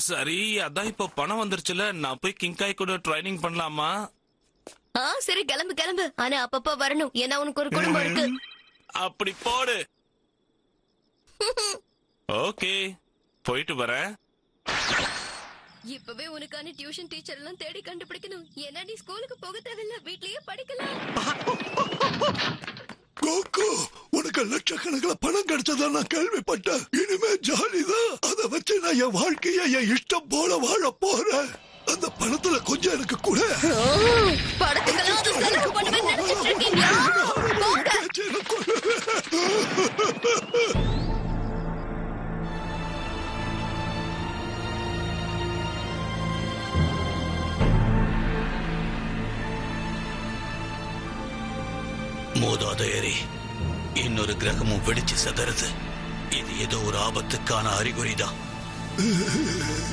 சரி, அதான் இப்போ பணம் வந்துருச்சுல, நான் போய் கிங்காய் கூட ட்ரைனிங் பண்ணலாமா? சரி கிளம்பு கிளம்பு. ஆனா அப்பப்ப வரணும், ஏன்னா உனக்கு ஒரு குடும்பம் இருக்கு. அப்படி போடு. ஓகே, போயிட்டு வரேன். இப்பவே உனக்கான டியூஷன் டீச்சர் எல்லாம் தேடி கண்டுபிடிக்கணும். ஏன்னா நீ ஸ்கூலுக்கு போக தேவையில்ல, வீட்லயே படிக்கலாம். கோகு, உனக்கு லட்சக்கணக்கில் பணம் கிடைச்சதா நான் கேள்விப்பட்டேன். இனிமே ஜாலிதான். அதை வச்சு நான் என் வாழ்க்கைய என் இஷ்டம் போல வாழ போறேன். அந்த பணத்துல கொஞ்சம் எனக்கு கூட. படத்துக்கெல்லாம் அதை செலவு பண்ணுவேன்னு நினைச்சிட்டு இருக்கீங்களா? போங்க. மோதாத எரி, இன்னொரு கிரகமும் வெடிச்சு செதறது. இது ஏதோ ஒரு ஆபத்துக்கான அறிகுறிதான்.